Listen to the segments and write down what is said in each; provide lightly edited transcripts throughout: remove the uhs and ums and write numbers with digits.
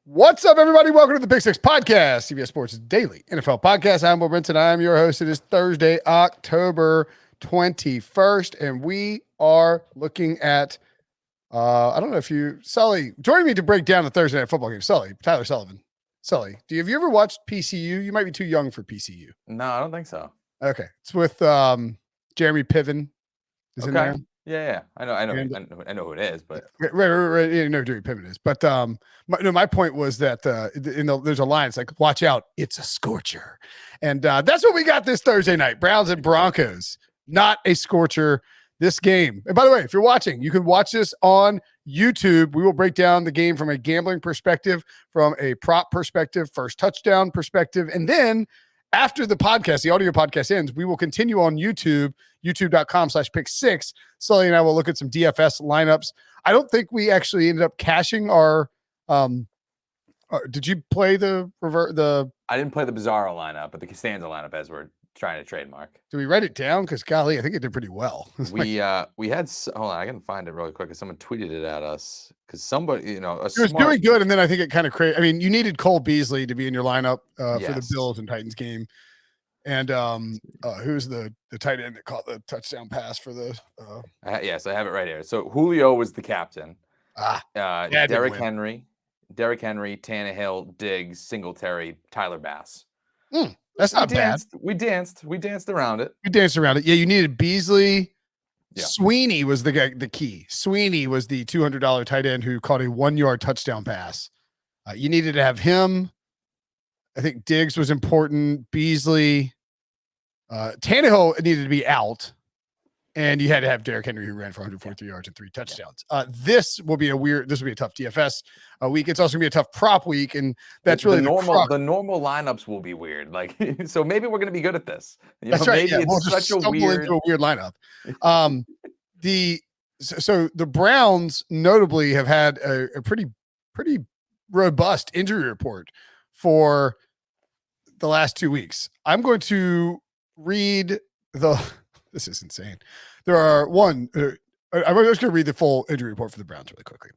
What's up, everybody? Welcome to the Pick Six Podcast, CBS Sports Daily NFL Podcast. I'm Brinson. I'm your host. It is Thursday, October 21st, and we are looking at, I don't know if you, Sully, joining me to break down the Thursday night football game. Sully, Tyler Sullivan. Sully, have you ever watched PCU? You might be too young for PCU. No, I don't think so. Okay. It's with Jeremy Piven. Is in there. Yeah. I know who it is, but right. You know who Jerry Piven is, but my point was that there's a line. It's like, watch out, it's a scorcher, and that's what we got this Thursday night. Browns and Broncos, not a scorcher. This game. And by the way, if you're watching, you can watch this on YouTube. We will break down the game from a gambling perspective, from a prop perspective, first touchdown perspective, and then after the podcast, the audio podcast ends, we will continue on YouTube, youtube.com/pick6. Sully and I will look at some DFS lineups. I don't think we actually ended up cashing our did you play the I didn't play the Bizarro lineup, but the Costanza lineup as we're trying to trademark. Did we write it down? Because golly, I think it did pretty well. We had hold on, I can find it really quick because someone tweeted it at us. Because somebody, it was doing good, and then I think it kind of crazy. I mean, you needed Cole Beasley to be in your lineup for the Bills and Titans game. And who's the tight end that caught the touchdown pass for the yes, I have it right here. So Julio was the captain. Derrick Henry, Tannehill, Diggs, Singletary, Tyler Bass. That's not bad. We danced around it. Yeah, you needed Beasley. Yeah. Sweeney was the key. Sweeney was the $200 tight end who caught a 1-yard touchdown pass. You needed to have him. I think Diggs was important. Beasley. Tannehill needed to be out. And you had to have Derrick Henry, who ran for 143 yards and 3 touchdowns. This will be a tough DFS week. It's also going to be a tough prop week, and that's really the normal lineups will be weird. Like, so maybe we're going to be good at this. That's right. Maybe it's such a weird lineup. So the Browns notably have had a pretty robust injury report for the last 2 weeks. I'm going to read this is insane. There are I'm just going to read the full injury report for the Browns really quickly.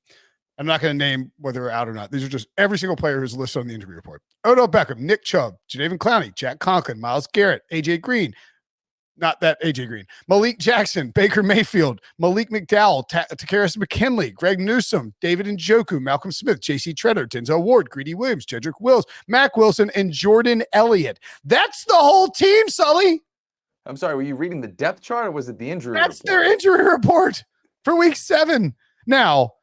I'm not going to name whether they're out or not. These are just every single player who's listed on the injury report. Odell Beckham, Nick Chubb, Jadeveon Clowney, Jack Conklin, Myles Garrett, AJ Green. Not that AJ Green. Malik Jackson, Baker Mayfield, Malik McDowell, Takaris McKinley, Greg Newsome, David Njoku, Malcolm Smith, J.C. Treader, Denzel Ward, Greedy Williams, Jedrick Wills, Mac Wilson, and Jordan Elliott. That's the whole team, Sully. I'm sorry, were you reading the depth chart or was it the injury report? That's their injury report for week 7. Now,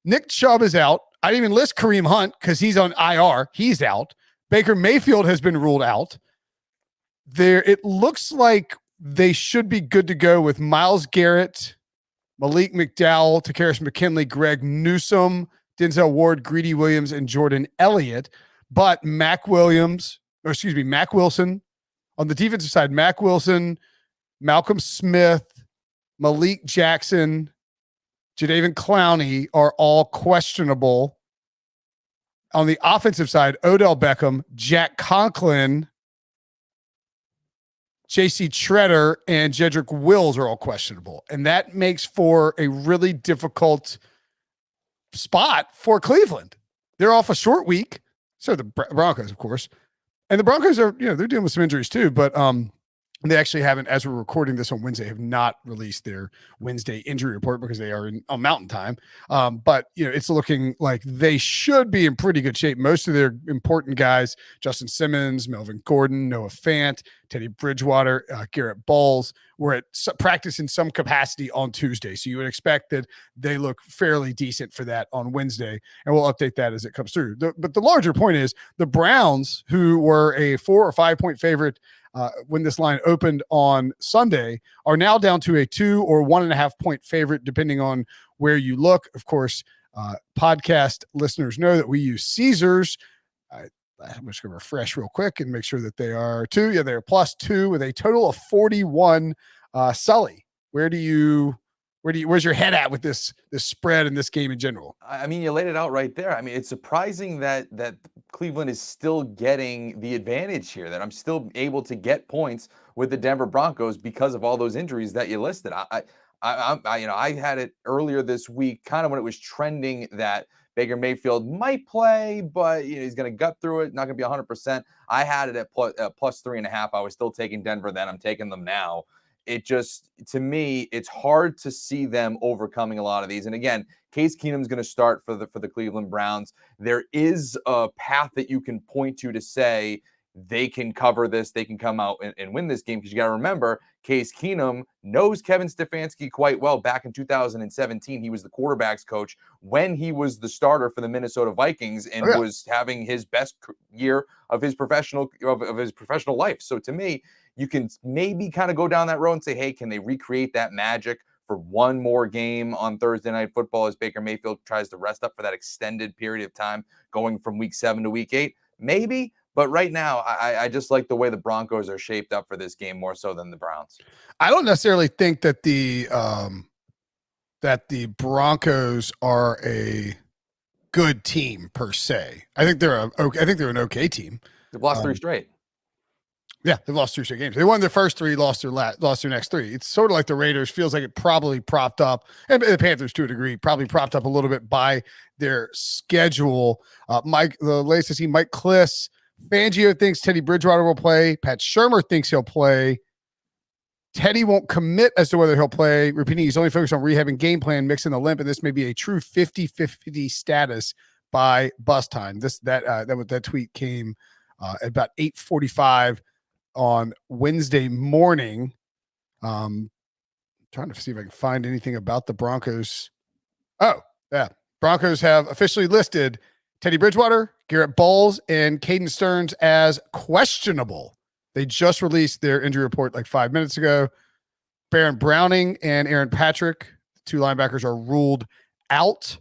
Nick Chubb is out. I didn't even list Kareem Hunt because he's on IR. He's out. Baker Mayfield has been ruled out. It looks like they should be good to go with Myles Garrett, Malik McDowell, Takaris McKinley, Greg Newsome, Denzel Ward, Greedy Williams, and Jordan Elliott. But Mac Wilson, on the defensive side, Mac Wilson, Malcolm Smith, Malik Jackson, Jadeveon Clowney are all questionable. On the offensive side, Odell Beckham, Jack Conklin, J.C. Treader, and Jedrick Wills are all questionable. And that makes for a really difficult spot for Cleveland. They're off a short week. So the Broncos, of course. And the Broncos are, they're dealing with some injuries too, but they actually haven't, as we're recording this on Wednesday, have not released their Wednesday injury report because they are on Mountain Time. But, it's looking like they should be in pretty good shape. Most of their important guys, Justin Simmons, Melvin Gordon, Noah Fant, Teddy Bridgewater, Garrett Bowles, were at practice in some capacity on Tuesday. So you would expect that they look fairly decent for that on Wednesday, and we'll update that as it comes through. But the larger point is the Browns, who were a 4 or 5 point favorite when this line opened on Sunday, are now down to a 2 or 1.5 point favorite, depending on where you look. Of course, podcast listeners know that we use Caesars. I'm just going to refresh real quick and make sure that they are 2. Yeah, they're +2 with a total of 41. Sully, where's your head at with this spread and this game in general? I mean, you laid it out right there. I mean, it's surprising that Cleveland is still getting the advantage here, that I'm still able to get points with the Denver Broncos because of all those injuries that you listed. I had it earlier this week, kind of when it was trending that Baker Mayfield might play, but he's going to gut through it. Not going to be 100%. I had it at plus 3.5. I was still taking Denver then. I'm taking them now. It just, to me, it's hard to see them overcoming a lot of these. And again, Case Keenum's going to start for the Cleveland Browns. There is a path that you can point to say they can cover this, they can come out and win this game, because you got to remember, Case Keenum knows Kevin Stefanski quite well. Back in 2017, he was the quarterback's coach when he was the starter for the Minnesota Vikings and was having his best year of his professional life. So to me, you can maybe kind of go down that road and say, hey, can they recreate that magic for one more game on Thursday Night Football as Baker Mayfield tries to rest up for that extended period of time going from week 7 to week 8? Maybe. But right now, I just like the way the Broncos are shaped up for this game more so than the Browns. I don't necessarily think that the Broncos are a good team per se. I think they're an okay team. They've lost 3 straight. Yeah, they've lost 3 straight games. They won their first 3, lost their next 3. It's sort of like the Raiders. Feels like it probably propped up, and the Panthers to a degree, probably propped up a little bit by their schedule. The latest I see, Mike Kliss. Fangio thinks Teddy Bridgewater will play. Pat Shurmur thinks he'll play. Teddy won't commit as to whether he'll play, repeating he's only focused on rehab and game plan, mixing the limp, and this may be a true 50-50 status by bus time. That tweet came at about 8:45 on Wednesday morning. Trying to see if I can find anything about the Broncos. Oh, yeah. Broncos have officially listed Teddy Bridgewater, Garrett Bowles, and Caden Stearns as questionable. They just released their injury report like 5 minutes ago. Baron Browning and Aaron Patrick, 2 linebackers, are ruled out.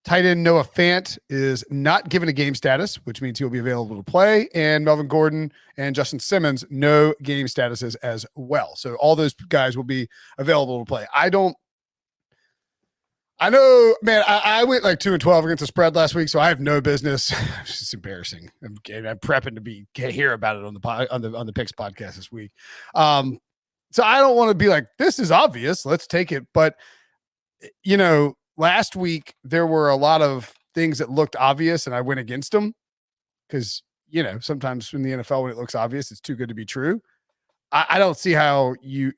Tight end Noah Fant is not given a game status, which means he'll be available to play. And Melvin Gordon and Justin Simmons, no game statuses as well. So all those guys will be available to play. I know, man, I went like 2-12 against the spread last week, so I have no business. It's just embarrassing. I'm prepping to hear about it on the Picks podcast this week. So I don't want to be like, this is obvious, let's take it. But, last week there were a lot of things that looked obvious, and I went against them because, sometimes in the NFL, when it looks obvious, it's too good to be true. I don't see how you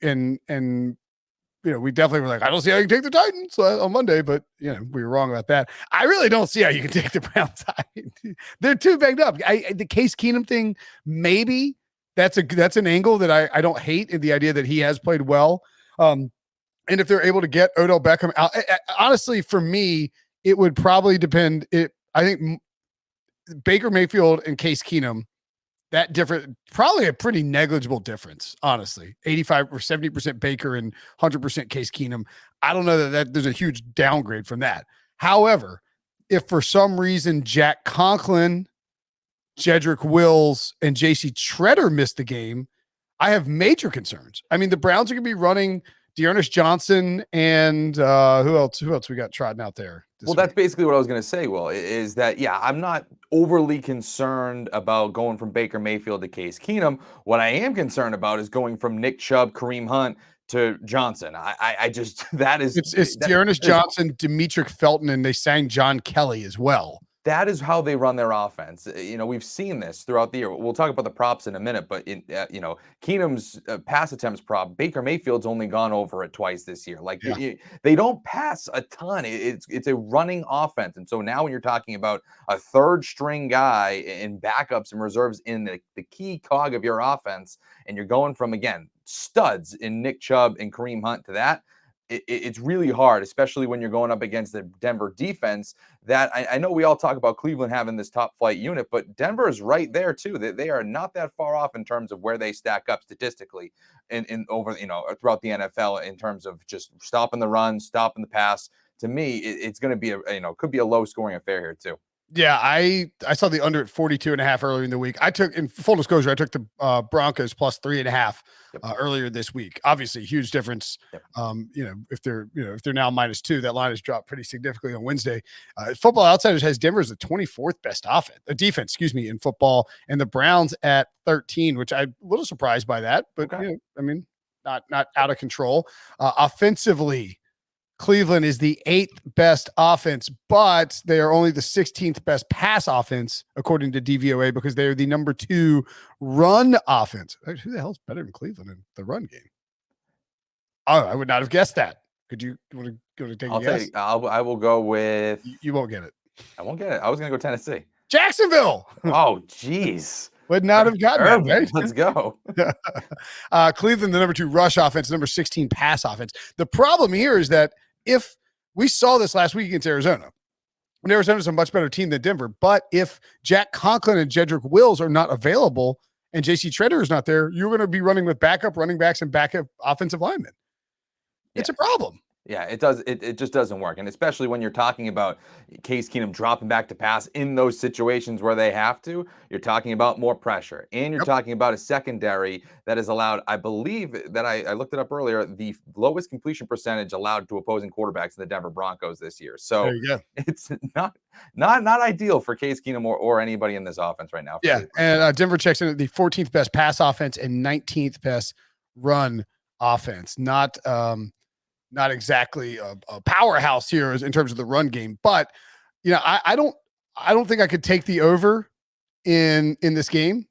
we definitely were like, I don't see how you can take the Titans on Monday, but we were wrong about that. I really don't see how you can take the Browns. They're too banged up. The Case Keenum thing, maybe that's an angle that I don't hate, in the idea that he has played well. And if they're able to get Odell Beckham out, honestly, for me, it would probably depend. I think Baker Mayfield and Case Keenum, that different, probably a pretty negligible difference, honestly. 85 or 70% Baker and 100% Case Keenum. I don't know that there's a huge downgrade from that. However, if for some reason Jack Conklin, Jedrick Wills, and JC Treader miss the game, I have major concerns. I mean, the Browns are going to be running Dearness Johnson and who else we got trotting out there? Well, that's basically what I was going to say, Will, is that, I'm not overly concerned about going from Baker Mayfield to Case Keenum. What I am concerned about is going from Nick Chubb, Kareem Hunt to Johnson. I just, it's Dearness Johnson, Demetric Felton, and they sang John Kelly as well. That is how they run their offense. We've seen this throughout the year. We'll talk about the props in a minute, but Keenum's pass attempts prop, Baker Mayfield's only gone over it twice this year. They don't pass a ton. It's a running offense. And so now when you're talking about a third string guy in backups and reserves in the key cog of your offense, and you're going from, again, studs in Nick Chubb and Kareem Hunt to that, it's really hard, especially when you're going up against the Denver defense. That I know we all talk about Cleveland having this top flight unit, but Denver is right there too. They are not that far off in terms of where they stack up statistically in over throughout the NFL in terms of just stopping the run, stopping the pass. To me, it's going to be could be a low scoring affair here too. Yeah, I saw the under at 42.5 earlier in the week. In full disclosure, I took the Broncos plus 3.5 earlier this week. Obviously, huge difference. Yep. If they're now -2, that line has dropped pretty significantly on Wednesday. Football Outsiders has Denver as the 24th best defense, in football, and the Browns at 13, which I'm a little surprised by that, but not out of control. Offensively, Cleveland is the 8th best offense, but they are only the 16th best pass offense, according to DVOA, because they are the number 2 run offense. Who the hell's better than Cleveland in the run game? Oh, I would not have guessed that. Could you want to go to take a guess? I will go with. You won't get it. I won't get it. I was going to go Tennessee. Jacksonville. Oh, jeez. Would not have gotten Urban, that, right? Let's go. Cleveland, the number 2 rush offense, number 16 pass offense. The problem here is that if we saw this last week against Arizona, and Arizona's a much better team than Denver, but if Jack Conklin and Jedrick Wills are not available and JC Treader is not there, you're going to be running with backup running backs and backup offensive linemen. It's a problem. Yeah, it does. It just doesn't work. And especially when you're talking about Case Keenum dropping back to pass in those situations where they have to, you're talking about more pressure. And you're talking about a secondary that is allowed, I believe that I looked it up earlier, the lowest completion percentage allowed to opposing quarterbacks in the Denver Broncos this year. So it's not ideal for Case Keenum or anybody in this offense right now. Yeah, and Denver checks in at the 14th best pass offense and 19th best run offense. Not exactly a powerhouse here in terms of the run game, but I don't think I could take the over in this game.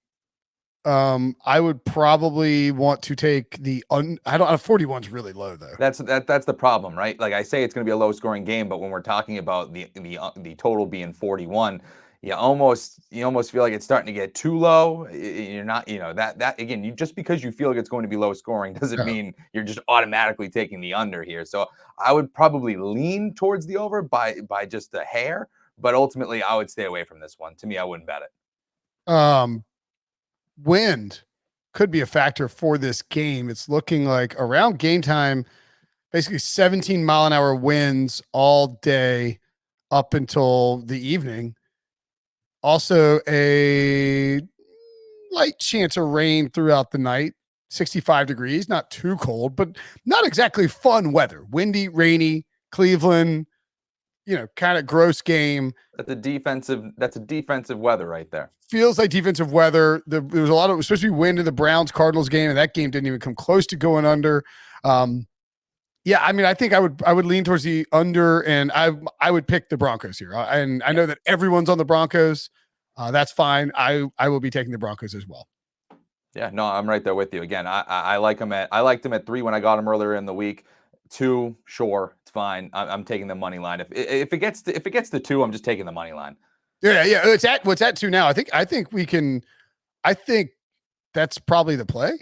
I would probably want to take the 41's really low though. That's the problem, right? Like I say, it's going to be a low scoring game, but when we're talking about the total being 41, you almost feel like it's starting to get too low. You're not, that again, just because you feel like it's going to be low scoring doesn't mean you're just automatically taking the under here. So I would probably lean towards the over by just a hair, but ultimately I would stay away from this one. To me, I wouldn't bet it. Wind could be a factor for this game. It's looking like around game time, basically 17 mile an hour winds all day up until the evening. Also, a light chance of rain throughout the night, 65 degrees, not too cold, but not exactly fun weather. Windy, rainy, Cleveland, kind of gross game. That's a defensive weather right there. Feels like defensive weather. There was it was supposed to be wind in the Browns-Cardinals game, and that game didn't even come close to going under. Yeah, I mean, I think I would lean towards the under, and I would pick the Broncos here. And I know that everyone's on the Broncos. That's fine. I will be taking the Broncos as well. Yeah, no, I'm right there with you. Again, I liked them at 3 when I got them earlier in the week. 2, sure, it's fine. I'm taking the money line. If it gets to 2, I'm just taking the money line. Yeah. It's at 2 now. I think we can. I think that's probably the play.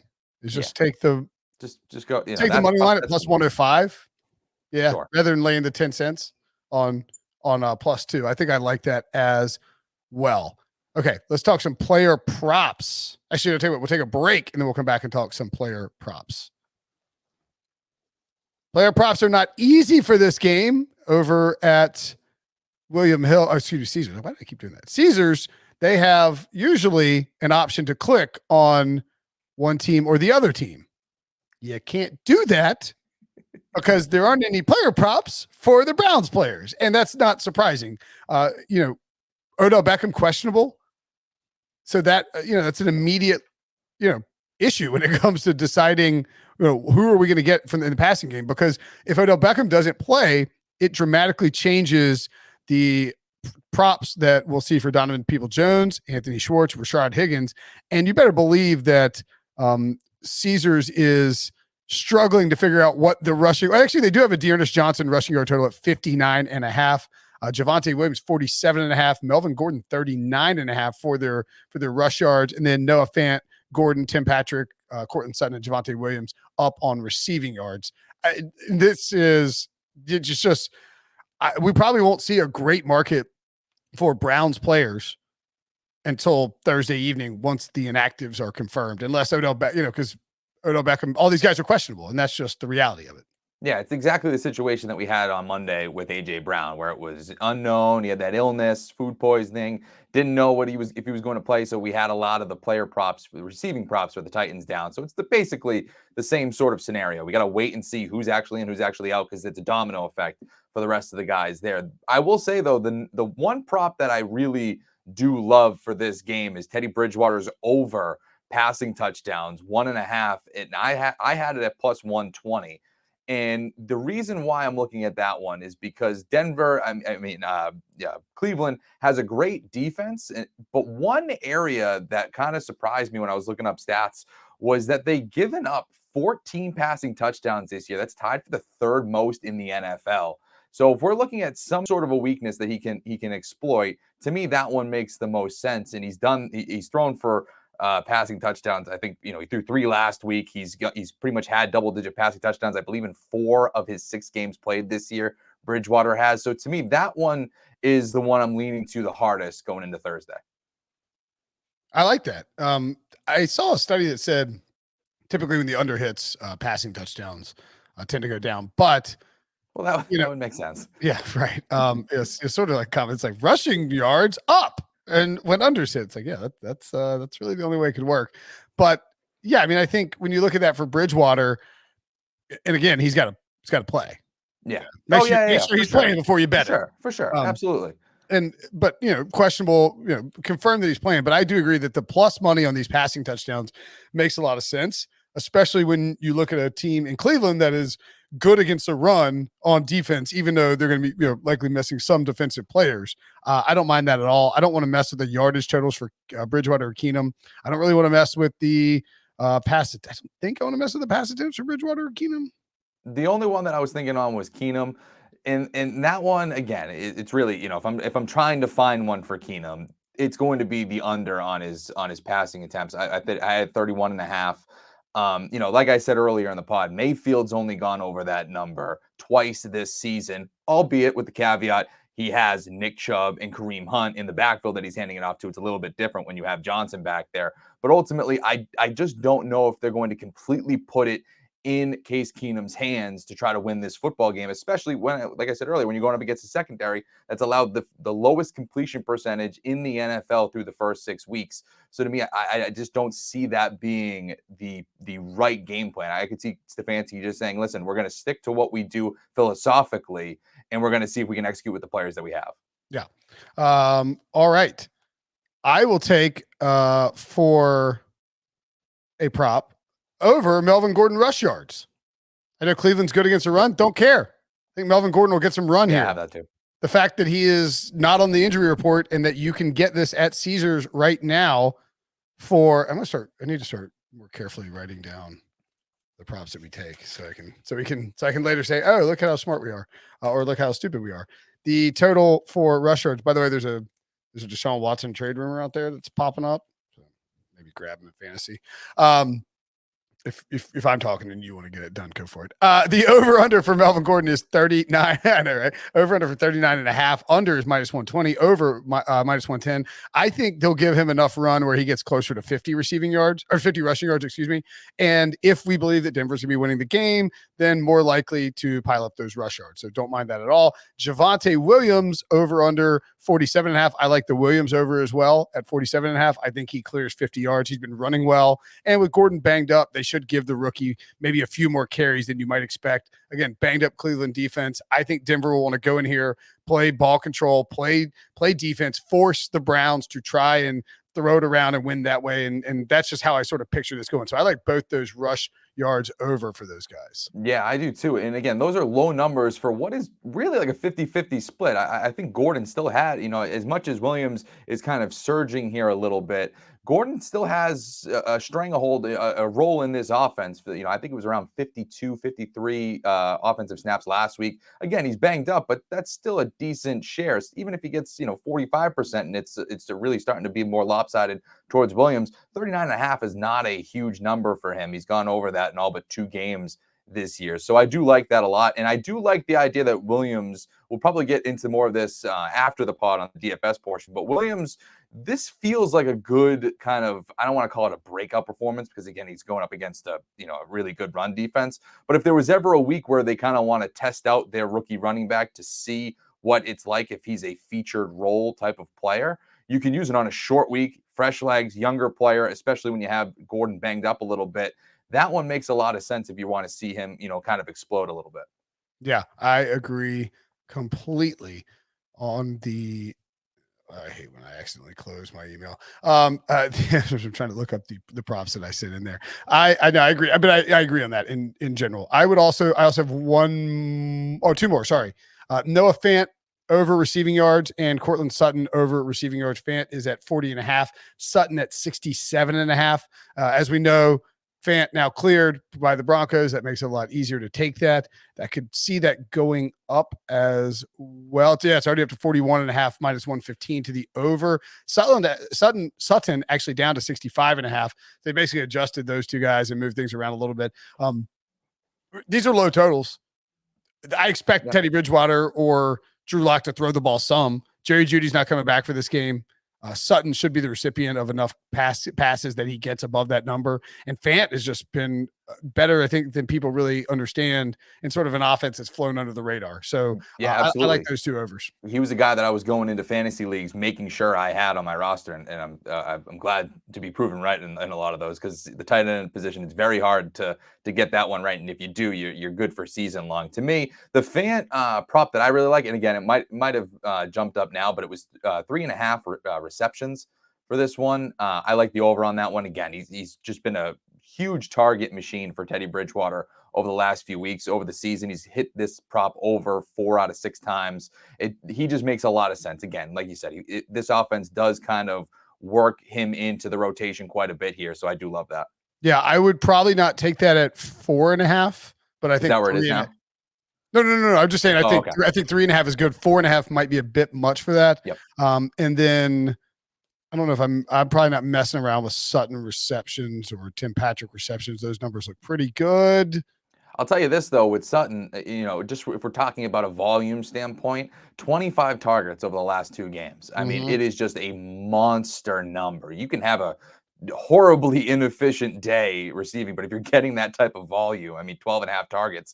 Is just take the. Just go. Take the money line at plus 105. Yeah, sure. Rather than laying the 10 cents on plus 2. I think I like that as well. Okay, let's talk some player props. Actually, I'll tell you what, we'll take a break and then we'll come back and talk some player props. Player props are not easy for this game over at Caesars. Why did I keep doing that? Caesars, they have usually an option to click on one team or the other team. You can't do that because there aren't any player props for the Browns players. And that's not surprising. Odell Beckham questionable. So that, that's an immediate, issue when it comes to deciding, who are we going to get from in the passing game? Because if Odell Beckham doesn't play, it dramatically changes the props that we'll see for Donovan Peoples-Jones, Anthony Schwartz, Rashard Higgins. And you better believe that, Caesars is struggling to figure out what the rushing. Actually, they do have a Dearness Johnson rushing yard total at 59.5. Javonte Williams 47.5. Melvin Gordon 39.5 for their rush yards, and then Noah Fant, Gordon, Tim Patrick, Cortland Sutton, and Javonte Williams up on receiving yards. This is just we probably won't see a great market for Browns players until Thursday evening once the inactives are confirmed, unless because Odell Beckham, all these guys are questionable, and that's just the reality of it. Yeah, it's exactly the situation that we had on Monday with A.J. Brown, where it was unknown. He had that illness, food poisoning, didn't know if he was going to play. So we had a lot of the player props, the receiving props for the Titans down. So it's basically the same sort of scenario. We got to wait and see who's actually in, who's actually out, because it's a domino effect for the rest of the guys there. I will say, though, the one prop that I really do love for this game is Teddy Bridgewater's over passing touchdowns, 1.5. And I had it at plus 120. And the reason why I'm looking at that one is because Denver, Cleveland has a great defense. But one area that kind of surprised me when I was looking up stats was that they given up 14 passing touchdowns this year. That's tied for the third most in the NFL. So if we're looking at some sort of a weakness that he can exploit, to me that one makes the most sense. And he's thrown for passing touchdowns. I think he threw 3 last week. He's pretty much had double-digit passing touchdowns, I believe, in 4 of his 6 games played this year. Bridgewater has. So to me, that one is the one I'm leaning to the hardest going into Thursday. I like that. I saw a study that said typically when the under hits, passing touchdowns tend to go down, but well, that would make sense. Yeah, right. It's sort of like comments like rushing yards up, and when under hits, it's like, yeah, that's really the only way it could work. But yeah, I mean, I think when you look at that for Bridgewater, and again, he's got to play. Yeah. Make sure he's playing before you bet it. For sure. Absolutely. But questionable, confirm that he's playing. But I do agree that the plus money on these passing touchdowns makes a lot of sense, especially when you look at a team in Cleveland that is good against the run on defense, even though they're going to be likely missing some defensive players. I don't mind that at all. I don't want to mess with the yardage totals for Bridgewater or Keenum. I don't really want to mess with the pass. I don't think I want to mess with the pass attempts for Bridgewater or Keenum. The only one that I was thinking on was Keenum. And that one, again, it's really, if I'm trying to find one for Keenum, it's going to be the under on his passing attempts. I had 31.5. Like I said earlier in the pod, Mayfield's only gone over that number twice this season, albeit with the caveat he has Nick Chubb and Kareem Hunt in the backfield that he's handing it off to. It's a little bit different when you have Johnson back there. But ultimately, I just don't know if they're going to completely put it in Case Keenum's hands to try to win this football game, especially when, like I said earlier, when you're going up against a secondary that's allowed the lowest completion percentage in the NFL through the first 6 weeks. So to me, I just don't see that being the right game plan. I could see Stefanski just saying, listen, we're going to stick to what we do philosophically, and we're going to see if we can execute with the players that we have. Yeah. All right. I will take for a prop over Melvin Gordon rush yards. I know Cleveland's good against the run. Don't care. I think Melvin Gordon will get some run here. Yeah, that too. The fact that he is not on the injury report and that you can get this at Caesars right now I need to start more carefully writing down the props that we take so I can later say, oh, look at how smart we are, or look how stupid we are. The total for rush yards, by the way, there's a Deshaun Watson trade rumor out there that's popping up. So maybe grab him in fantasy. If I'm talking and you want to get it done, go for it. The over under for Melvin Gordon is 39. I know, right? Over under for 39.5. Under is -120. Over -110. I think they'll give him enough run where he gets closer to 50 receiving yards or 50 rushing yards, excuse me. And if we believe that Denver's gonna be winning the game, then more likely to pile up those rush yards. So don't mind that at all. Javonte Williams over under 47.5. I like the Williams over as well at 47.5. I think he clears 50 yards. He's been running well. And with Gordon banged up, they should give the rookie maybe a few more carries than you might expect. Again, banged up Cleveland defense. I think Denver will want to go in here, play ball control, play defense, force the Browns to try and throw it around and win that way. And that's just how I sort of picture this going. So I like both those rush yards over for those guys. Yeah, I do too. And again, those are low numbers for what is really like a 50-50 split. I think Gordon still had, as much as Williams is kind of surging here a little bit, Gordon still has a stranglehold, a role in this offense. I think it was around 52, 53 offensive snaps last week. Again, he's banged up, but that's still a decent share. Even if he gets, 45% and it's really starting to be more lopsided towards Williams, 39.5 is not a huge number for him. He's gone over that in all but 2 games this year. So I do like that a lot. And I do like the idea that Williams, will probably get into more of this after the pod on the DFS portion, but Williams, this feels like a good kind of, I don't want to call it a breakout performance because again, he's going up against a really good run defense. But if there was ever a week where they kind of want to test out their rookie running back to see what it's like if he's a featured role type of player, you can use it on a short week, fresh legs, younger player, especially when you have Gordon banged up a little bit. That one makes a lot of sense if you want to see him, kind of explode a little bit. Yeah, I agree completely on the I hate when I accidentally close my email. I'm trying to look up the props that I sent in there. I know I agree, but I agree on that in general. I also have two more. Sorry, Noah Fant over receiving yards and Cortland Sutton over receiving yards. Fant is at 40.5, Sutton at 67.5. As we know, Fant now cleared by the Broncos. That makes it a lot easier to take that. I could see that going up as well. Yeah, it's already up to 41.5 minus 115 to the over. Sutton actually down to 65.5. They basically adjusted those two guys and moved things around a little bit. These are low totals. I expect Teddy Bridgewater or Drew Lock to throw the ball some. Jerry Jeudy's not coming back for this game. Sutton should be the recipient of enough passes that he gets above that number. And Fant has just been better, I think, than people really understand, and sort of an offense that's flown under the radar. So yeah, absolutely. I like those two overs. He was a guy that I was going into fantasy leagues making sure I had on my roster, and I'm glad to be proven right in a lot of those, because the tight end position, it's very hard to get that one right, and if you do, you're good for season long. To me, the Fant prop that I really like, and again, it might have jumped up now, but it was 3.5 receptions for this one. I like the over on that one. Again, he's just been a huge target machine for Teddy Bridgewater over the last few weeks. Over the season, he's hit this prop over 4 out of 6 times. He just makes a lot of sense. Again, like you said, this offense does kind of work him into the rotation quite a bit here, so I do love that. Yeah, I would probably not take that at 4.5, but I think is that where it is now? No. I'm just saying. I think 3.5 is good. 4.5 might be a bit much for that. Yep. And then I don't know if I'm probably not messing around with Sutton receptions or Tim Patrick receptions. Those numbers look pretty good. I'll tell you this, though, with Sutton, just if we're talking about a volume standpoint, 25 targets over the last 2 games. I mean, it is just a monster number. You can have a horribly inefficient day receiving, but if you're getting that type of volume, I mean, 12.5 targets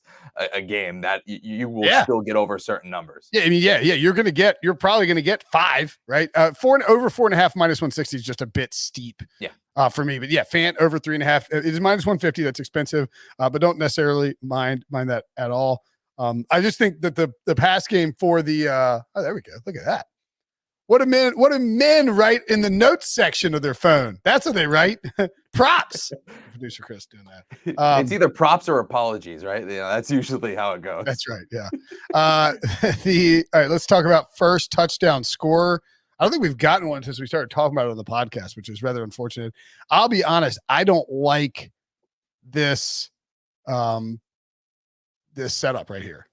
a game, that you will still get over certain numbers. Yeah, I mean, you're probably going to get 5, right? Over 4.5 minus 160 is just a bit steep. Yeah. For me, but yeah, Fant over 3.5. It is minus 150. That's expensive, but don't necessarily mind that at all. I just think that the pass game for the there we go. Look at that. What do men write in the notes section of their phone? That's what they write. Props. Producer Chris doing that. It's either props or apologies, right? Yeah, that's usually how it goes. That's right. Yeah. All right. Let's talk about first touchdown scorer. I don't think we've gotten one since we started talking about it on the podcast, which is rather unfortunate. I'll be honest. I don't like this, this setup right here.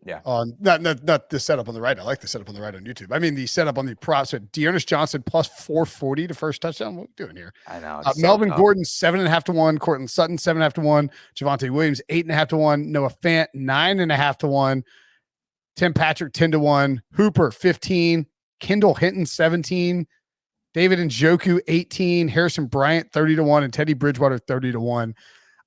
Yeah. Not this setup on the right. I like the setup on the right on YouTube. I mean, the setup on the props at Dearness Johnson plus 440 to first touchdown. What are we doing here? I know. Melvin Gordon 7.5 to 1. Cortland Sutton 7.5 to 1. Javonte Williams 8.5 to 1. Noah Fant 9.5 to 1. Tim Patrick 10 to 1. Hooper 15. Kendall Hinton 17. David Njoku 18. Harrison Bryant 30 to 1. And Teddy Bridgewater 30 to 1.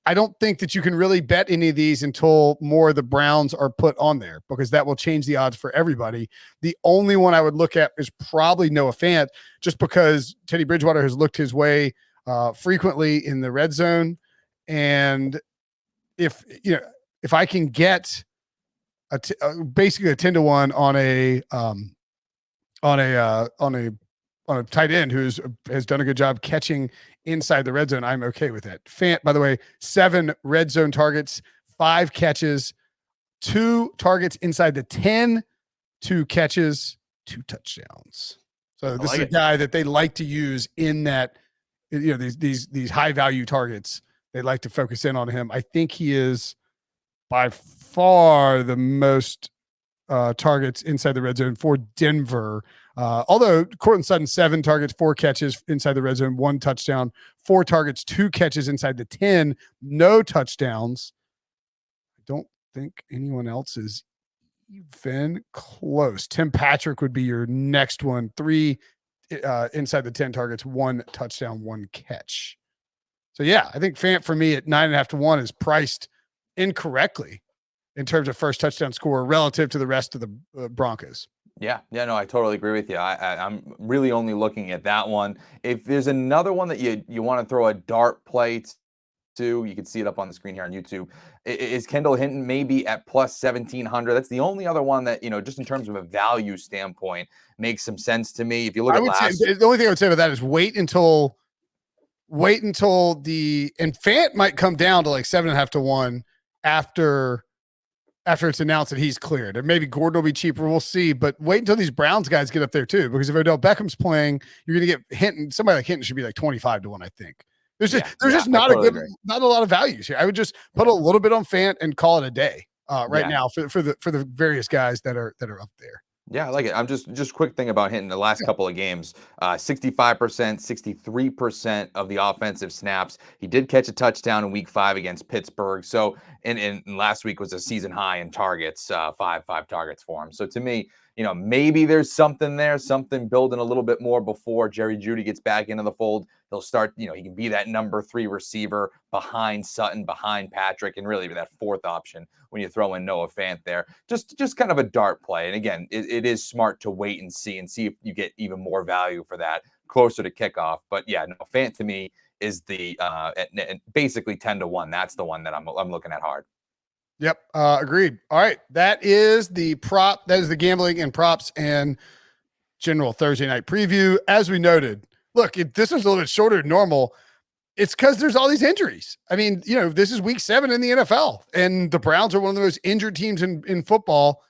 I don't think that you can really bet any of these until more of the Browns are put on there, because that will change the odds for everybody. The only one I would look at is probably Noah Fant, just because Teddy Bridgewater has looked his way frequently in the red zone. And if I can get basically a 10 to 1 on a tight end who has done a good job catching inside the red zone, I'm okay with that. Fant, by the way, 7 red zone targets, 5 catches, 2 targets inside the 10, 2 catches, 2 touchdowns. So this is a guy that they like to use in that, these high value targets. They like to focus in on him. I think he is by far the most targets inside the red zone for Denver. Although Cortland Sutton 7 targets, 4 catches inside the red zone, 1 touchdown, 4 targets, 2 catches inside the 10, no touchdowns. I don't think anyone else is even close. Tim Patrick would be your next one. 3 inside the 10 targets, 1 touchdown, 1 catch. So yeah, I think Fant for me at 9.5 to 1 is priced incorrectly in terms of first touchdown score relative to the rest of the Broncos. Yeah, no, I totally agree with you. I'm really only looking at that one. If there's another one that you want to throw a dart play too. You can see it up on the screen here on YouTube. Is Kendall Hinton maybe at plus 1,700? That's the only other one that, just in terms of a value standpoint, makes some sense to me. If you look I at would say last, the only thing I would say about that is wait until and Fant might come down to like 7.5 to 1 after it's announced that he's cleared. Or maybe Gordon will be cheaper. We'll see. But wait until these Browns guys get up there too, because if Odell Beckham's playing, you're going to get Hinton. Somebody like Hinton should be like 25 to 1, I think. There's just not a lot of values here. I would just put a little bit on Fant and call it a day now for the various guys that are up there. Yeah, I like it. I'm just quick thing about Hinton the last couple of games, 65%, 63% of the offensive snaps. He did catch a touchdown in week 5 against Pittsburgh. So, and last week was a season high in targets, five targets for him. So to me, maybe there's something there, something building a little bit more before Jerry Jeudy gets back into the fold. He'll start, he can be that number 3 receiver behind Sutton, behind Patrick, and really be that 4th option when you throw in Noah Fant there. Just kind of a dart play. And again, it is smart to wait and see if you get even more value for that closer to kickoff. But yeah, no, Fant to me is the basically 10 to 1. That's the one that I'm looking at hard. Yep. Agreed. All right. That is the prop. That is the gambling and props and general Thursday night preview. As we noted, look, this was a little bit shorter than normal. It's because there's all these injuries. I mean, this is week 7 in the NFL, and the Browns are one of the most injured teams in football.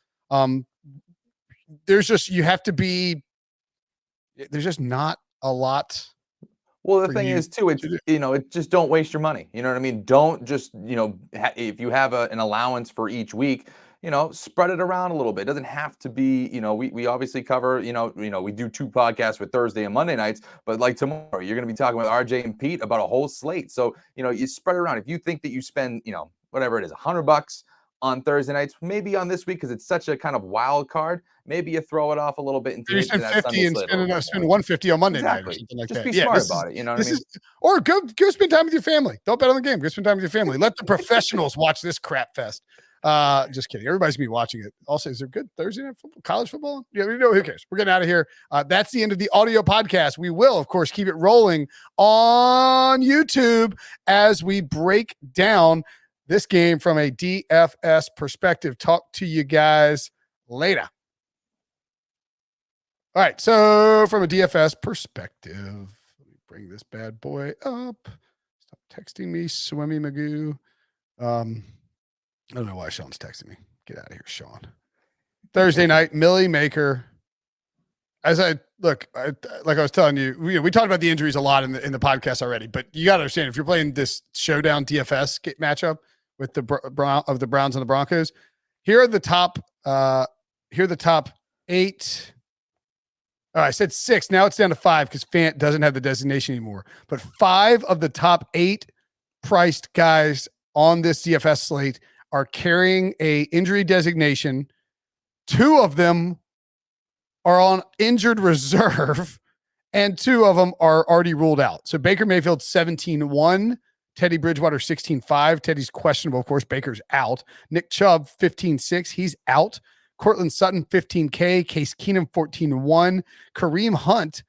There's just not a lot. Well, the thing is too, it's, it just don't waste your money. You know what I mean? Don't just, if you have an allowance for each week, spread it around a little bit. It doesn't have to be, we obviously cover, we do 2 podcasts with Thursday and Monday nights, but like tomorrow, you're going to be talking with RJ and Pete about a whole slate. So, you spread it around. If you think that you spend, whatever it is, $100 on Thursday nights, maybe on this week, because it's such a kind of wild card, maybe you throw it off a little bit and you spend 50 and spend 150 on Monday night or something like just that. Be smart about it. You know what I mean? Or go spend time with your family. Don't bet on the game. Go spend time with your family. Let the professionals watch this crap fest. Just kidding. Everybody's gonna be watching it. Also, is there good Thursday night football, college football? Yeah, who cares? We're getting out of here. That's the end of the audio podcast. We will, of course, keep it rolling on YouTube as we break down this game from a DFS perspective. Talk to you guys later. All right. So from a DFS perspective, let me bring this bad boy up. Stop texting me, Swimmy Magoo. I don't know why Sean's texting me. Get out of here, Sean. Thursday night, Millie Maker. Like I was telling you, we talked about the injuries a lot in the podcast already, but you got to understand, if you're playing this showdown DFS matchup with the Browns and the Broncos, here are the top 8. Oh, I said 6. Now it's down to 5 because Fant doesn't have the designation anymore. But 5 of the top 8 priced guys on this DFS slate are carrying a injury designation. 2 of them are on injured reserve, and 2 of them are already ruled out. So Baker Mayfield 17-1, Teddy Bridgewater 16-5. Teddy's questionable, of course. Baker's out. Nick Chubb 15-6. He's out. Cortland Sutton 15K. Case Keenum 14-1. Kareem Hunt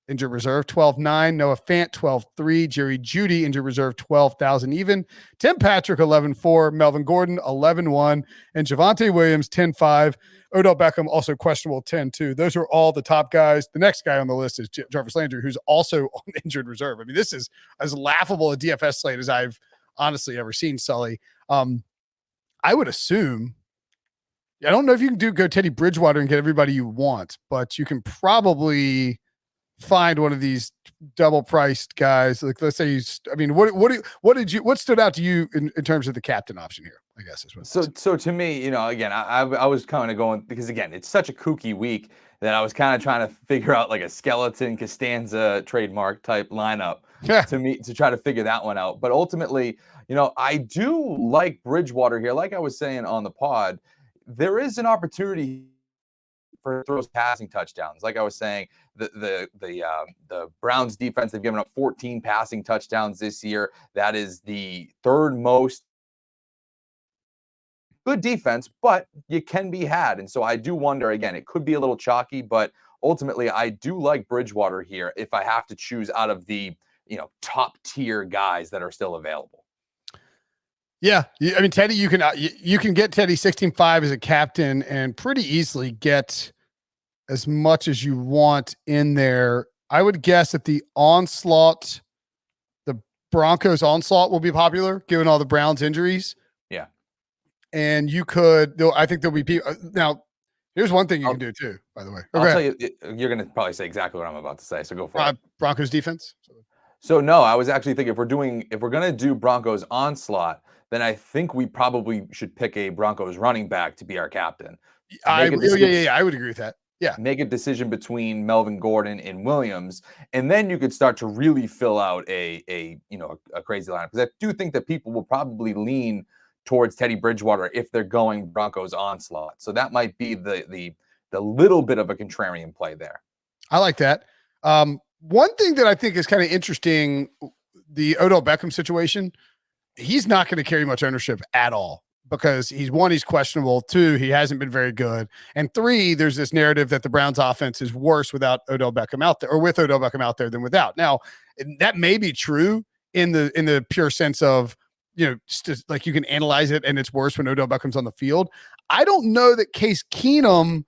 injured reserve 12-9. Noah Fant 12-3. Jerry Jeudy injured reserve 12,000 even. Tim Patrick 11-4. Melvin Gordon 11-1. And Javonte Williams 10-5. Odell Beckham also questionable 10-2. Those are all the top guys. The next guy on the list is Jarvis Landry, who's also on injured reserve. I mean, this is as laughable a DFS slate as I've honestly ever seen, Sully. I would assume, I don't know if you can go Teddy Bridgewater and get everybody you want, but you can probably find one of these double priced guys. Like, let's say what stood out to you in terms of the captain option here, I guess is what. So to me, again, I was kind of going, because again, it's such a kooky week that I was kind of trying to figure out like a skeleton Costanza trademark type lineup to try to figure that one out. But ultimately, I do like Bridgewater here. Like I was saying on the pod, there is an opportunity for throws passing touchdowns. Like I was saying, the Browns defense, they've given up 14 passing touchdowns this year. That is the 3rd most. Good defense, but you can be had. And so I do wonder, again, it could be a little chalky, but ultimately I do like Bridgewater here if I have to choose out of the top tier guys that are still available. Yeah, I mean Teddy, you can get Teddy 16-5 as a captain and pretty easily get as much as you want in there. I would guess that the Broncos onslaught will be popular given all the Browns injuries. Yeah. And I think there'll be people now. Here's one thing you can do too, by the way. I'll tell you, you're going to probably say exactly what I'm about to say. So go for it. Broncos defense. So no, I was actually thinking if we're going to do Broncos onslaught, then I think we probably should pick a Broncos running back to be our captain. I would agree with that. Yeah. Make a decision between Melvin Gordon and Williams, and then you could start to really fill out a crazy lineup. Because I do think that people will probably lean towards Teddy Bridgewater if they're going Broncos onslaught. So that might be the little bit of a contrarian play there. I like that. One thing that I think is kind of interesting, the Odell Beckham situation, he's not going to carry much ownership at all because he's questionable. 2, he hasn't been very good. And 3, there's this narrative that the Browns offense is worse without Odell Beckham out there, or with Odell Beckham out there, than without. Now, that may be true in the pure sense of, like you can analyze it and it's worse when Odell Beckham's on the field. I don't know that Case Keenum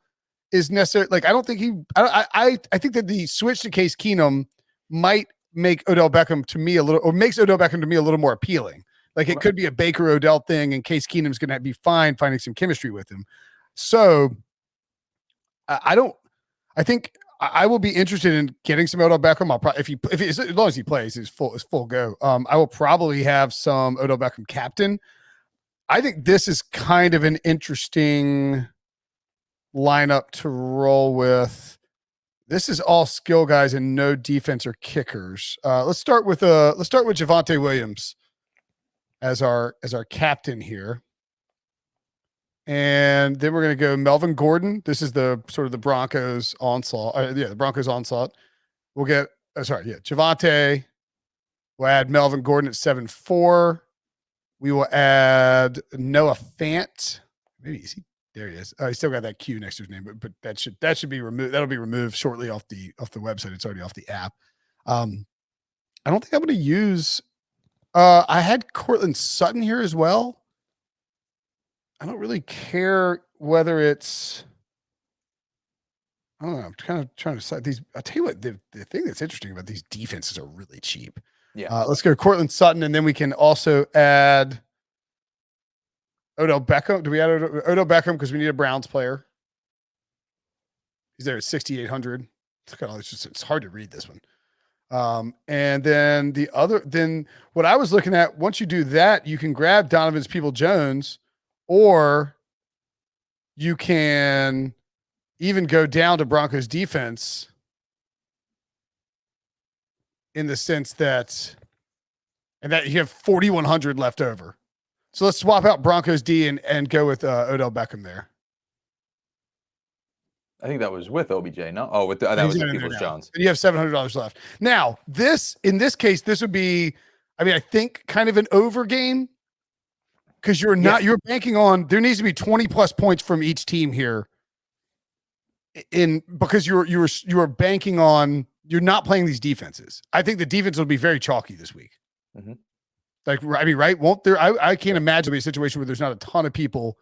is necessary. Like, I don't think I think that the switch to Case Keenum might make Odell Beckham to me makes Odell Beckham to me a little more appealing. Like, it could be a Baker Odell thing, and Case Keenum's going to be fine finding some chemistry with him. So I think I will be interested in getting some Odell Beckham. I'll probably, as long as he plays, it's full go. I will probably have some Odell Beckham captain. I think this is kind of an interesting lineup to roll with. This is all skill guys and no defense or kickers. Let's start with Javonte Williams as our captain here. And then we're going to go Melvin Gordon. This is the sort of the Broncos onslaught. The Broncos onslaught. We'll get Javonte. We'll add Melvin Gordon at 7-4. We will add Noah Fant. Maybe is he? There he is. He still got that Q next to his name, but that should be removed. That'll be removed shortly off the website. It's already off the app. I don't think I'm going to use. I had Cortland Sutton here as well. I don't really care whether it's. I don't know. I'm kind of trying to decide these. I'll tell you what. The thing that's interesting about these defenses are really cheap. Yeah. Let's go Cortland Sutton, and then we can also add Odell Beckham. Do we add Odell Beckham because we need a Browns player? He's there at 6,800. It's hard to read this one. And then what I was looking at, once you do that, you can grab Donovan's People-Jones, or you can even go down to Broncos defense in the sense that you have 4,100 left over. So let's swap out Broncos D and go with Odell Beckham there. I think that was with OBJ, no? Oh, that was Peoples-Jones. And you have $700 left. Now, in this case, this would be, I think kind of an over game, because you're banking on, there needs to be 20 plus points from each team here. Because you are banking on, you're not playing these defenses. I think the defense will be very chalky this week. Mm-hmm. Right? Won't there? I can't imagine a situation where there's not a ton of people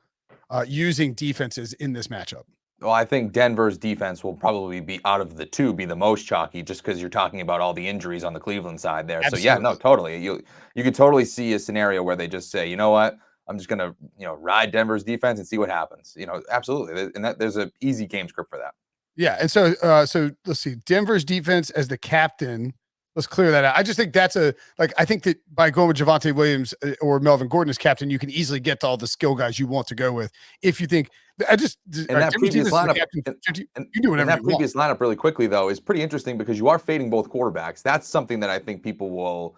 using defenses in this matchup. Well, I think Denver's defense will probably be, out of the two, be the most chalky, just because you're talking about all the injuries on the Cleveland side there. Absolutely. So yeah, no, totally. You could totally see a scenario where they just say, you know what, I'm just gonna ride Denver's defense and see what happens. Absolutely, and there's an easy game script for that. Yeah, and so let's see, Denver's defense as the captain. Let's clear that out. I just think I think that by going with Javonte Williams or Melvin Gordon as captain, you can easily get to all the skill guys you want to go with. If you think that previous lineup, lineup really quickly though is pretty interesting because you are fading both quarterbacks. That's something that I think people will,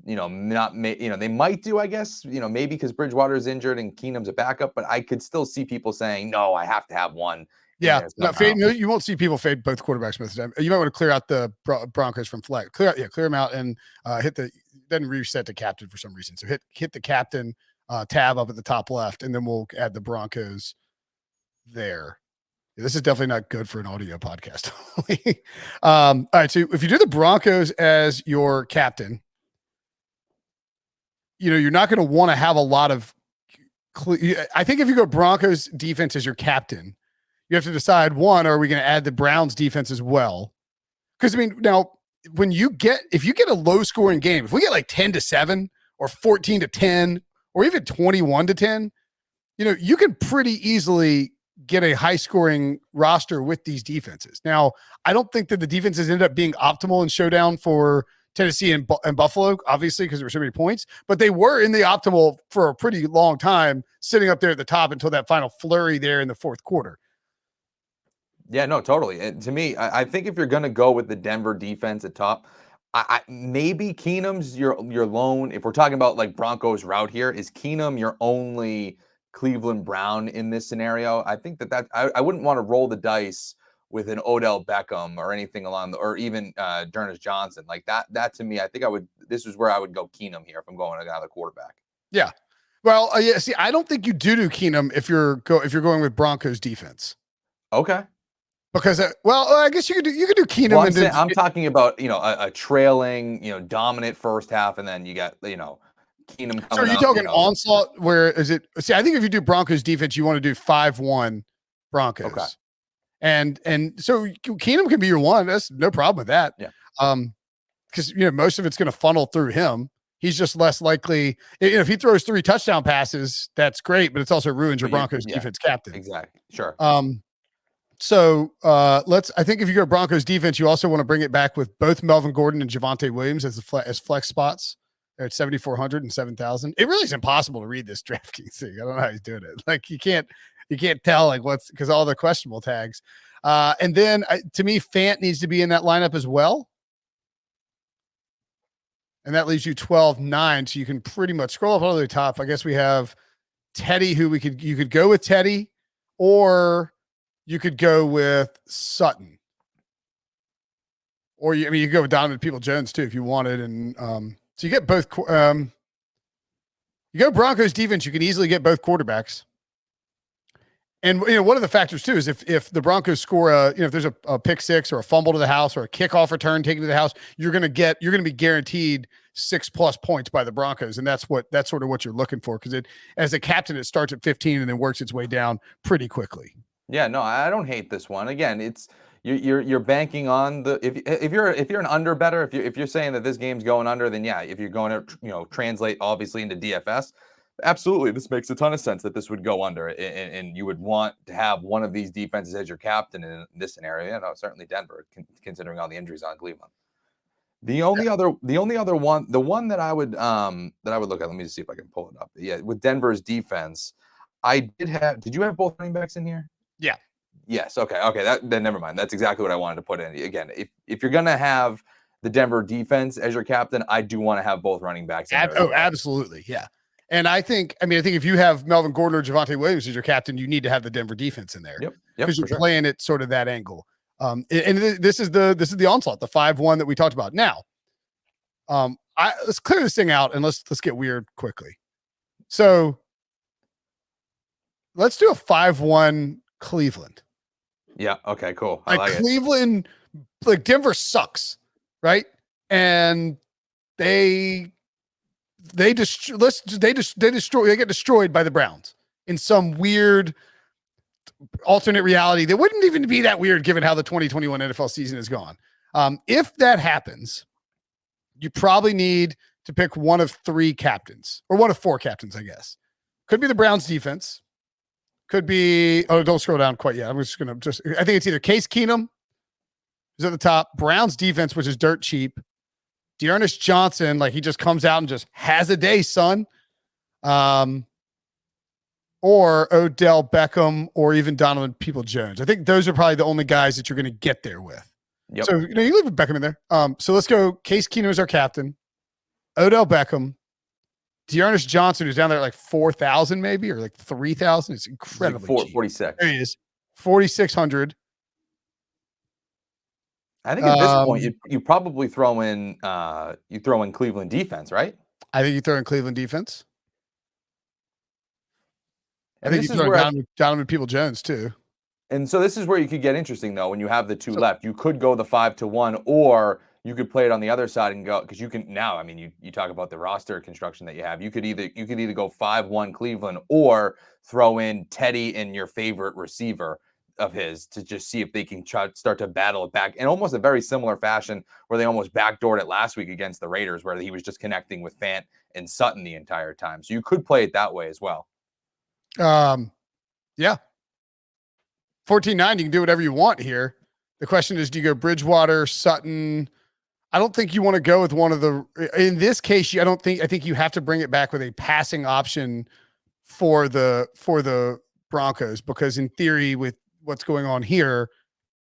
they might do, I guess, maybe because Bridgewater is injured and Keenum's a backup, but I could still see people saying, no, I have to have one. Yeah, you won't see people fade both quarterbacks most of the time. You might want to clear out the Broncos from flag. Clear them out and doesn't reset to captain for some reason. So hit the captain tab up at the top left, and then we'll add the Broncos there. Yeah, this is definitely not good for an audio podcast. All right, so if you do the Broncos as your captain, you're not going to want to have a lot of. I think if you go Broncos defense as your captain, you have to decide, one, are we going to add the Browns defense as well? Because I mean, now if you get a low scoring game, if we get like 10-7 or 14-10 or even 21-10, you can pretty easily get a high scoring roster with these defenses. Now, I don't think that the defenses ended up being optimal in showdown for Tennessee and Buffalo, obviously, because there were so many points, but they were in the optimal for a pretty long time, sitting up there at the top until that final flurry there in the fourth quarter. Yeah, no, totally. And to me, I think if you're going to go with the Denver defense at top, maybe Keenum's your lone. If we're talking about like Broncos route here, is Keenum your only Cleveland Brown in this scenario? I think that I wouldn't want to roll the dice with an Odell Beckham or anything or even D'Ernest Johnson like that. That to me, I think this is where I would go Keenum here if I'm going another quarterback. Yeah. Well, yeah. See, I don't think you do Keenum if you're going with Broncos defense. Okay. Because I guess you could do Keenum. Well, I'm talking about a trailing dominant first half, and then you got Keenum coming. So are you talking onslaught? Where is it? See, I think if you do Broncos defense, you want to do 5-1 Broncos. Okay. And so Keenum can be your one. That's no problem with that. Yeah. Because most of it's going to funnel through him. He's just less likely. If he throws 3 touchdown passes, that's great, but it's also ruins your Broncos defense captain. Exactly. Sure. So I think if you go Broncos defense, you also want to bring it back with both Melvin Gordon and Javonte Williams as flex spots. They're at 7,400 and 7,000. It really is impossible to read this DraftKings thing. I don't know how he's doing it. Like you can't tell like because all the questionable tags. And then to me, Fant needs to be in that lineup as well. And that leaves you 12-9. So you can pretty much scroll up all the way top. I guess we have Teddy, you could go with Teddy, or you could go with Sutton. Or you could go with Donovan Peoples-Jones too if you wanted. And so you get both. You go Broncos defense, you can easily get both quarterbacks. And one of the factors too is if the Broncos score if there's a pick six or a fumble to the house or a kickoff return taken to the house, you're going to be guaranteed 6+ points by the Broncos, and that's sort of what you're looking for, because as a captain it starts at 15 and then works its way down pretty quickly. Yeah, no, I don't hate this one. Again, it's you're banking on if you're an under better, if you're saying that this game's going under, then yeah, if you're going to translate obviously into DFS. Absolutely, this makes a ton of sense that this would go under, and you would want to have one of these defenses as your captain in this scenario. Yeah, no, certainly Denver, considering all the injuries on Cleveland. The only other one, the one that I would look at. Let me just see if I can pull it up. Yeah, with Denver's defense, Did you have both running backs in here? Yeah. Yes. Okay. Then never mind. That's exactly what I wanted to put in. Again, if you're gonna have the Denver defense as your captain, I do want to have both running backs in there. Absolutely. Yeah. And I think if you have Melvin Gordon or Javonte Williams as your captain, you need to have the Denver defense in there. Yep. Because you're playing it sort of that angle. And this is the onslaught, the 5-1 that we talked about. Now, let's clear this thing out and let's get weird quickly. So let's do a 5-1 Cleveland. Yeah. Okay. Cool. I like Cleveland, like Denver sucks, right? And they get destroyed by the Browns in some weird alternate reality that wouldn't even be that weird given how the 2021 NFL season has gone. If that happens, you probably need to pick one of 3 captains or one of 4 captains, I guess. Could be the Browns defense. Could be, don't scroll down quite yet. I'm just going to I think it's either Case Keenum who's at the top, Browns defense, which is dirt cheap, D'Ernest Johnson, like he just comes out and just has a day, son. Or Odell Beckham or even Donovan Peoples-Jones. I think those are probably the only guys that you're going to get there with. Yep. So, you leave Beckham in there. So let's go. Case Keenum is our captain. Odell Beckham. D'Ernest Johnson, who's down there at like 4,000 maybe, or like 3,000. It's incredibly cheap. 46. There he is. 4,600. I think at this point you probably throw in Cleveland defense, right? I think you throw in Cleveland defense. I And think you throw in Donovan Peoples-Jones too. And so this is where you could get interesting though. When you have the 2 left, you could go the 5-1, or you could play it on the other side and go, because you can now, I mean, you talk about the roster construction that you have. You could either go 5-1 Cleveland or throw in Teddy and your favorite receiver of his to just see if they can start to battle it back in almost a very similar fashion where they almost backdoored it last week against the Raiders, where he was just connecting with Fant and Sutton the entire time. So you could play it that way as well. Yeah. 14-9, you can do whatever you want here. The question is, do you go Bridgewater, Sutton? I don't think you want to go with one of the, in this case, I think you have to bring it back with a passing option for the Broncos, because in theory, with what's going on here,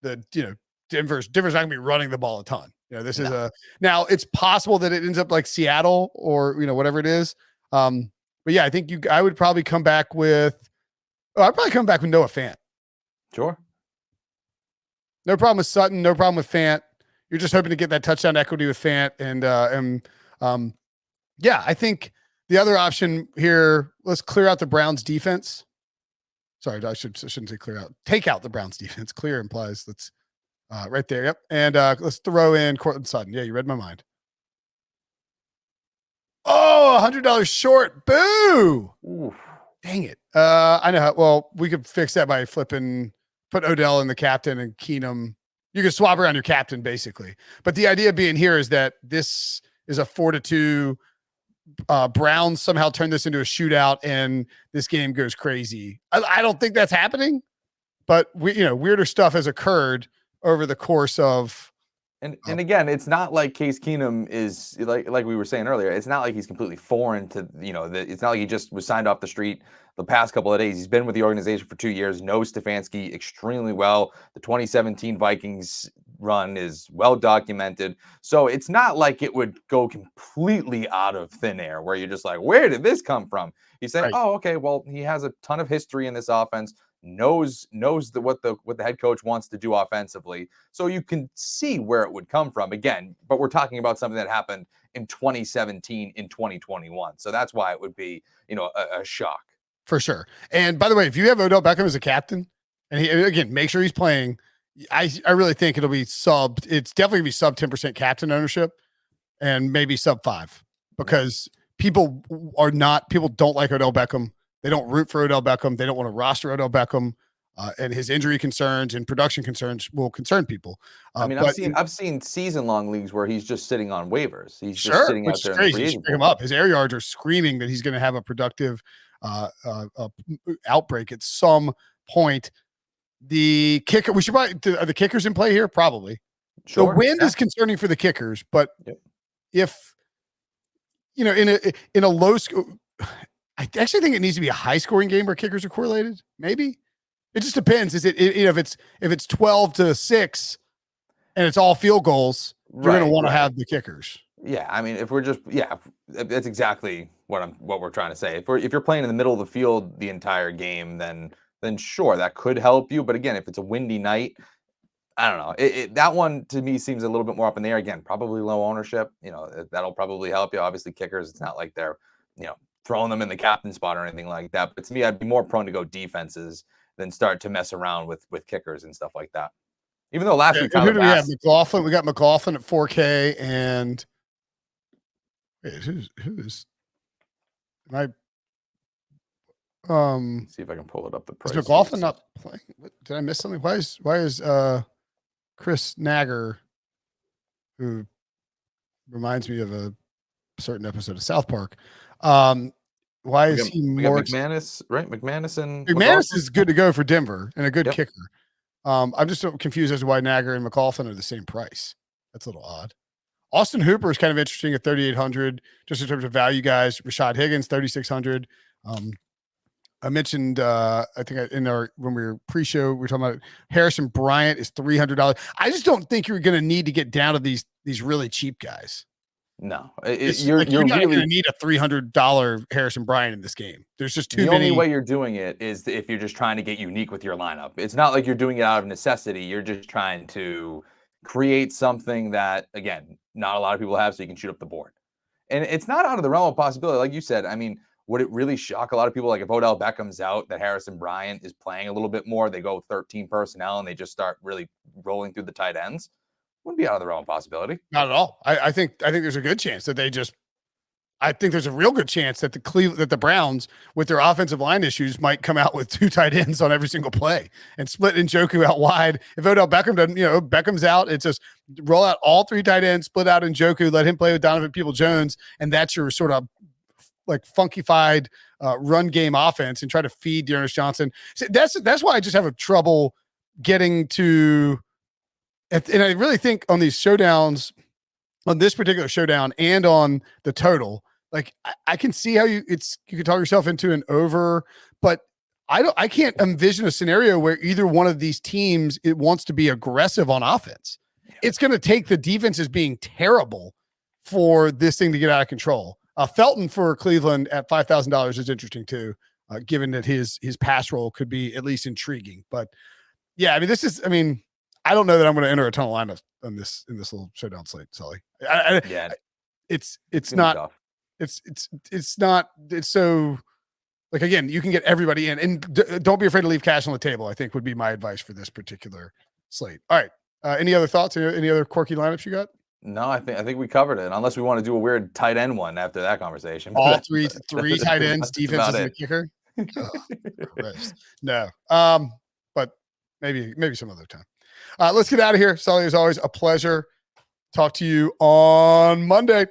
Denver's not going to be running the ball a ton. This is now it's possible that it ends up like Seattle or, whatever it is. But yeah, I think I would probably come back with, I'd probably come back with Noah Fant. Sure. No problem with Sutton. No problem with Fant. You're just hoping to get that touchdown equity with Fant. And yeah, I think the other option here, let's clear out the Browns defense. Sorry, I shouldn't say clear out. Take out the Browns defense. Clear implies let's right there. Yep. And let's throw in Cortland Sutton. Yeah, you read my mind. Oh, $100 short. Boo. Oof. Dang it. I know how, well, we could fix that by put Odell in the captain and Keenum. You can swap around your captain basically. But the idea being here is that this is a 4-2. Browns somehow turn this into a shootout and this game goes crazy. I don't think that's happening, but weirder stuff has occurred over the course of. And again, it's not like Case Keenum is like we were saying earlier. It's not like he's completely foreign to it's not like he just was signed off the street the past couple of days. He's been with the organization for 2 years, knows Stefanski extremely well. The 2017 Vikings run is well documented, so it's not like it would go completely out of thin air where you're just like, where did this come from? You say, right. Oh, okay, well, he has a ton of history in this offense. Knows what the head coach wants to do offensively, so you can see where it would come from again. But we're talking about something that happened in 2017 in 2021, so that's why it would be a shock for sure. And by the way, if you have Odell Beckham as a captain, and again, make sure he's playing, I really think it'll be subbed. It's definitely gonna be sub 10% captain ownership, and maybe sub 5, because people don't like Odell Beckham. They don't root for Odell Beckham. They don't want to roster Odell Beckham, and his injury concerns and production concerns will concern people. I mean, I've seen season-long leagues where he's just sitting on waivers. He's just sitting out there. Crazy. Pick him up. His air yards are screaming that he's going to have a productive outbreak at some point. The kicker, we should probably, are the kickers in play here? Probably. Sure. The wind is concerning for the kickers, but if in a low school. I actually think it needs to be a high scoring game where kickers are correlated. Maybe it just depends. Is it, if it's 12-6 and it's all field goals, you're going to want to have the kickers. Yeah. I mean, if we're just, that's exactly what we're trying to say. If you're playing in the middle of the field the entire game, then sure, that could help you. But again, if it's a windy night, I don't know. That one to me seems a little bit more up in the air. Again, probably low ownership. That'll probably help you. Obviously, kickers, it's not like they're, throwing them in the captain spot or anything like that. But to me, I'd be more prone to go defenses than start to mess around with kickers and stuff like that. Even though last week, who do we have? McLaughlin. We got McLaughlin at 4K, and who is? Am I? See if I can pull it up. The price. Is McLaughlin not playing? Did I miss something? Why is Chris Nager, who reminds me of a certain episode of South Park? Why is he more McManus, right? McManus is good to go for Denver and a good kicker. I'm just confused as to why Nager and McLaughlin are the same price. That's a little odd. Austin Hooper is kind of interesting at 3,800, just in terms of value guys. Rashad Higgins, 3,600. I mentioned, I think when we were pre-show, we were talking about Harrison Bryant is $300. I just don't think you're going to need to get down to these really cheap guys. No, you're not really going to need a $300 Harrison Bryant in this game. There's just too many. The only way you're doing it is if you're just trying to get unique with your lineup. It's not like you're doing it out of necessity. You're just trying to create something that, again, not a lot of people have, so you can shoot up the board. And it's not out of the realm of possibility. Like you said, I mean, would it really shock a lot of people? Like if Odell Beckham's out, that Harrison Bryant is playing a little bit more, they go 13 personnel and they just start really rolling through the tight ends? Wouldn't be out of the realm of possibility. Not at all. I think there's a good chance that they just. I think there's a real good chance that the Browns, with their offensive line issues, might come out with 2 tight ends on every single play and split Njoku out wide. If Odell Beckham doesn't, Beckham's out, it's just roll out all 3 tight ends, split out Njoku, let him play with Donovan Peoples-Jones, and that's your sort of like funkified run game offense, and try to feed Dearness Johnson. So that's why I just have a trouble getting to, and I really think on these showdowns, on this particular showdown and on the total, like I can see how you can talk yourself into an over, but I can't envision a scenario where either one of these teams it wants to be aggressive on offense. It's going to take the defenses being terrible for this thing to get out of control. Felton for Cleveland at $5,000 is interesting too, given that his pass roll could be at least intriguing. But yeah, I mean, I don't know that I'm going to enter a ton of lineups in this little showdown slate, Sully. It's not. It's not. It's so. Like, again, you can get everybody in, and don't be afraid to leave cash on the table, I think would be my advice for this particular slate. All right. Any other thoughts? Any other quirky lineups you got? No, I think we covered it, unless we want to do a weird tight end one after that conversation. All three tight ends, defense is the kicker. Oh, no. But maybe some other time. Let's get out of here. Sully, as always, a pleasure. Talk to you on Monday.